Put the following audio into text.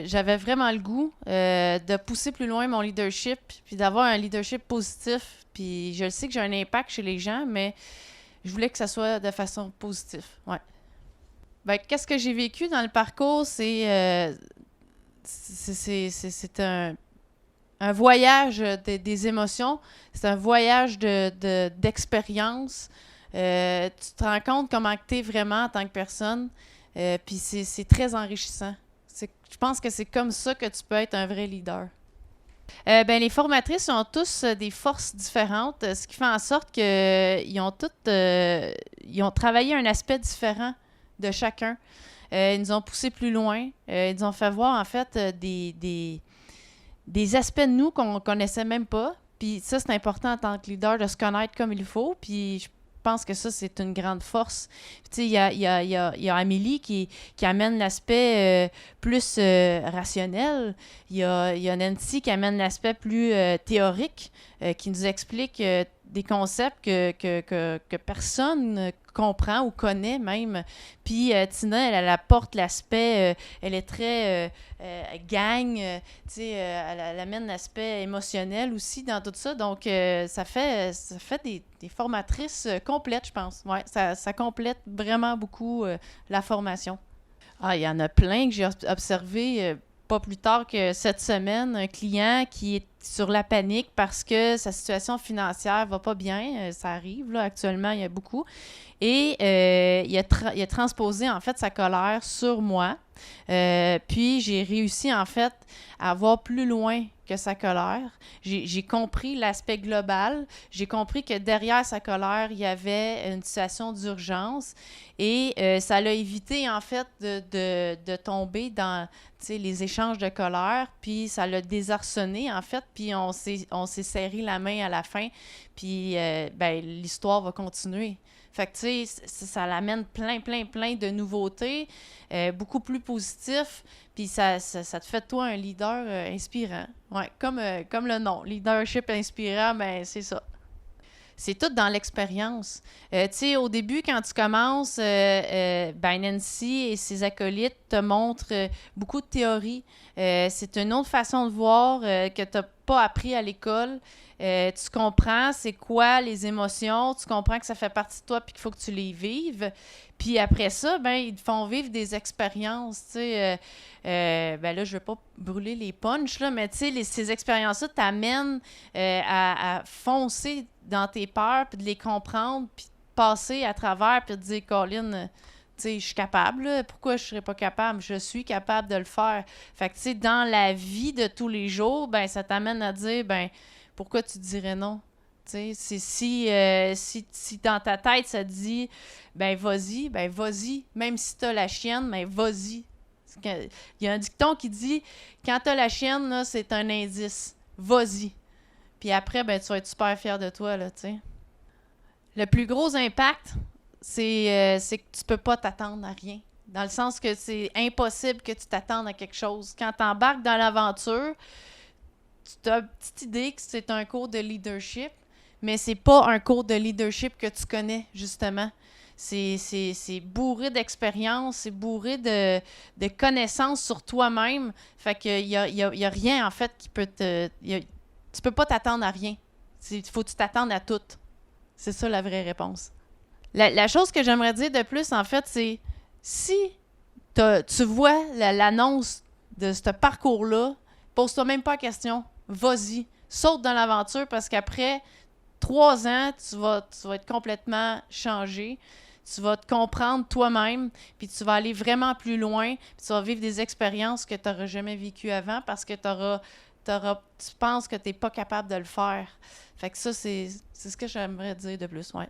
J'avais vraiment le goût de pousser plus loin mon leadership, puis d'avoir un leadership positif. Puis je le sais que j'ai un impact chez les gens, mais je voulais que ça soit de façon positive. Ouais. Ben, qu'est-ce que j'ai vécu dans le parcours, c'est un voyage des émotions, c'est un voyage d'expérience. Tu te rends compte comment tu es vraiment en tant que personne, puis c'est très enrichissant. Je pense que c'est comme ça que tu peux être un vrai leader. Ben, les formatrices ont tous des forces différentes, ce qui fait en sorte qu'ils ont toutes ils ont travaillé un aspect différent de chacun. Ils nous ont poussé plus loin. Ils nous ont fait voir, en fait, des aspects de nous qu'on ne connaissait même pas. Puis ça, c'est important en tant que leader de se connaître comme il faut. Puis je pense que ça, c'est une grande force. Puis tu sais, il y a Amélie qui amène l'aspect plus rationnel. Il y a Nancy qui amène l'aspect plus théorique, qui nous explique des concepts que personne ne comprend ou connaît même. Puis Tina, elle apporte l'aspect, elle est très gang, tu sais, elle amène l'aspect émotionnel aussi dans tout ça. Donc, ça fait des formatrices complètes, je pense. Ouais, ça complète vraiment beaucoup la formation. Ah, il y en a plein que j'ai observé pas plus tard que cette semaine, un client qui est sur la panique parce que sa situation financière va pas bien. Ça arrive, là, actuellement, il y a beaucoup. Et il a transposé, en fait, sa colère sur moi. Puis, j'ai réussi, en fait, à voir plus loin que sa colère. J'ai compris l'aspect global. J'ai compris que derrière sa colère, il y avait une situation d'urgence. Et ça l'a évité, en fait, de tomber dans les échanges de colère. Puis, ça l'a désarçonné, en fait. Puis, on s'est serré la main à la fin. Puis, ben, l'histoire va continuer. Fait que, tu sais, ça l'amène plein de nouveautés, beaucoup plus positif, puis ça te fait, toi, un leader inspirant. Ouais, comme le nom, leadership inspirant, ben c'est ça. C'est tout dans l'expérience. Tu sais, au début, quand tu commences, ben Nancy et ses acolytes te montrent beaucoup de théories. C'est une autre façon de voir que tu n'as pas appris à l'école. Tu comprends c'est quoi les émotions, tu comprends que ça fait partie de toi puis qu'il faut que tu les vives. Puis après ça, ben ils te font vivre des expériences, tu sais. Ben là, je ne veux pas brûler les punchs, là, mais tu sais, ces expériences-là t'amènent à foncer dans tes peurs, puis de les comprendre, puis de passer à travers, puis de dire, Colin, tu sais, je suis capable, là. Pourquoi je serais pas capable? Je suis capable de le faire. Fait que, tu sais, dans la vie de tous les jours, ben ça t'amène à dire, ben pourquoi tu dirais non? Tu sais, si dans ta tête, ça te dit, ben vas-y. Même si t'as la chienne, ben vas-y. Il y a un dicton qui dit, quand t'as la chienne, là, c'est un indice. Vas-y. Puis après, ben tu vas être super fier de toi, là, tu sais. Le plus gros impact, c'est que tu peux pas t'attendre à rien. Dans le sens que c'est impossible que tu t'attendes à quelque chose. Quand tu embarques dans l'aventure, tu as une petite idée que c'est un cours de leadership, mais c'est pas un cours de leadership que tu connais, justement. C'est bourré d'expérience, c'est bourré de connaissances sur toi-même. Fait qu'il y a rien, en fait, qui peut tu peux pas t'attendre à rien. Il faut que tu t'attendes à tout. C'est ça la vraie réponse. La chose que j'aimerais dire de plus, en fait, c'est si tu vois l'annonce de ce parcours-là, pose-toi même pas la question. Vas-y. Saute dans l'aventure parce qu'après 3 ans, tu vas être complètement changé. Tu vas te comprendre toi-même, puis tu vas aller vraiment plus loin, puis tu vas vivre des expériences que tu n'auras jamais vécues avant parce que tu penses que tu n'es pas capable de le faire. Fait que ça, c'est ce que j'aimerais dire de plus, ouais.